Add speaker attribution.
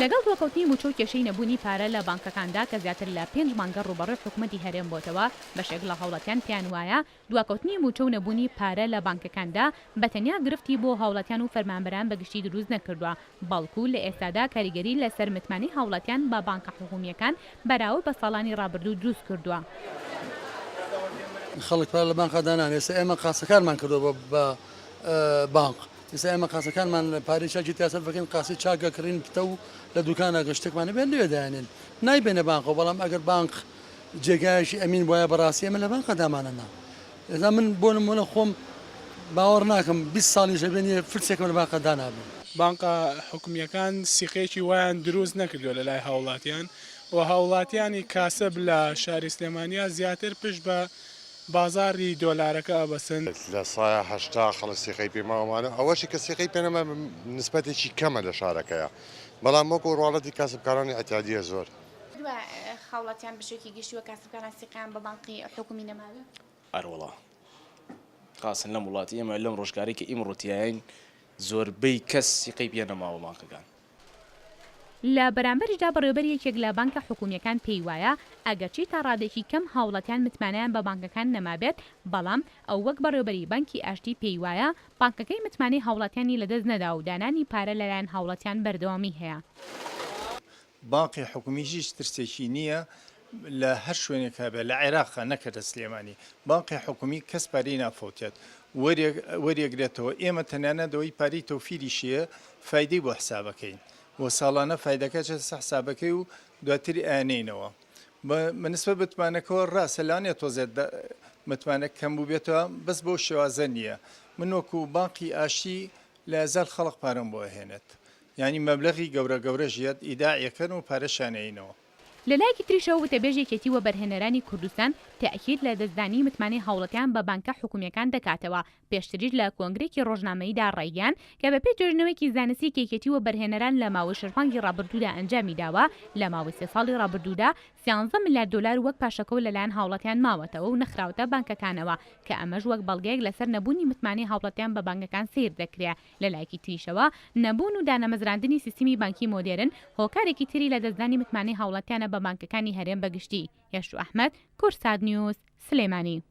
Speaker 1: لەگەڵ دۆکەوتنی موچە و کێشەی نەبوونی پارە لە بانکەکاندا کە زیاتر لە 5 مانگە ڕوبەڕووی حکوومەتی هەرێم بۆتەوە بەشێک لە هاوڵاتیان پێیان وایە دواکەوتنی موچە و نەبوونی پارە لە بانکەکاندا بەتەنیا گرفتی بۆ هاوڵاتیان و فەرمانبەران بەگشتی دروست نەکردووە بەڵکو لە ئێستادا کاریگەری لەسەر متمانەی هاوڵاتیان بە بانکە حکوومیەکان بەراورد بە ساڵانی ڕابردوو دروست کردووە.
Speaker 2: خەڵک پارە لە بانکەدا نانێت ئێمە قاسەکانمان کردووە بە بانک. ئێستا ئێمە قاسەکانمان پارەی چاکی تیاسەرەکەین قاسی چاکەکڕین پتە و لە دوکانە گەشتێکمانە بێن لێدایێنن نایبێنە بانکەوە بەڵام ئەگەر بانک جێگایشی ئەمین وایە بەڕاستی ئێمە لە بانکەدامانەنا ئێستا من بۆ نمونە خۆم باوەڕ ناکەم 20 ساڵی ژەبێنیە فرسێکم لە بانکەدا نابێن.
Speaker 3: بانکە حکوومیەکان سیقەیەکی وایان دروست نەکردو لە لای هاوڵاتیان و هاوڵاتیانی کاسب لە شاری سلێمانیا زیاتر پشت بە بازاری دۆلارەکە ئەبەسن
Speaker 4: لە سایە هەشتا خەڵک سیقەی پێماوانە ئەوەشی کە سیقەی پێنەمە نسبەتێکی کەمە لە شارەکەیە بەڵام وەکو ڕواڵەتی کاسبکارانی ئەتیادیە زۆر
Speaker 5: خاوڵاتیان بشێکی گشتووە کاسبکاران سیقیان بە بانقی حکومی نەماوە
Speaker 6: ئەروەڵا خاصن لەم وڵاتی ئێمە لەم ڕۆژگاری کە ئیمڕۆتیایین زۆربەی کەس سیقەی پێ نەماوە بانکەکان.
Speaker 1: لە بەرامبەرشدا بەڕێوەبەر یەکێک لە بانکە حکوومیەکان پێی وایە ئەگەرچی تا ڕادێکی کەم هاوڵاتیان متمانیان بە بانکەکان نەمابێت بەڵام ئەو وەک بەڕێوەبەری بانکی ئاشتی پێی وایە بانکەکەی متمانەی هاوڵاتیانی لەدەست نەدا و دانانی پارە لەلایەن هاوڵاتیان بەردەوامی هەیە.
Speaker 7: بانقی حکومیشیش ترسێکی نییە لە هەر شوێنێک هەبێت لە عێراقا نەکردە سلێمانی بانقی حکومی کەس پارەی نافۆتێت وەریەگرێتەوە ئێمە تەنانەتەوەی پارەی تۆفیریشیە فایدەی بۆ حسابەکەین بۆ ساڵانە فایدەکە حسابەکەی و دواتری ئاینەوە بەنسبەت بتمانەکەەوە ڕاستە لانێت تۆزێت متمانە کەم بوو بێتەوە بەس بۆ شێوازە نییە من وەکو بانقی ئاشتی لە زال خەڵق پارەم بۆ هێنێت ینی مەبلەغی گەورە ژیات ئیداعیەکەن و پارەشانەینەوە.
Speaker 1: لەلایەکی تریشەوە وتەبێژێکێتی وە بەرهێنەرانی کوردستان تاکید لە دەستدانی متمانەی هاوڵاتیان بە بانکە حکوومیەکان دەکاتەوە پێشتریش لە کۆنگرێکی ڕۆژنامەییدا ڕایگەیان کە بەپێی توێژنەوەیکی زانستی کێکێتی وە بەرهێنەران لە ماوەی شەرمانگی ڕابردوودا ئەنجامی داوە لە ماوەی 3 ساڵی ڕابردوودا 13 ملیار دلار وەک پاشەکەوت لەلایەن هاوڵاتیان ماوەتەوە و نەخراوەتە بانکەکانەوە کە ئەمەش وەک بەڵگەیەک لەسەر نەبوونی متمانەی هاوڵاتیان بە بانکەکان سیر دەکرێت. لەلایەکی تریشەوە نەبوون و دانەمەزراندنی سیستمی بانکی مۆدێرن هۆکارێکی تری لە دەستدانی متمانەی هاوڵاتیانە بە بانکەکانی هەرێم بەگشتی. یەشو ئەحمەد، کورسات نیوز، سلێمانی.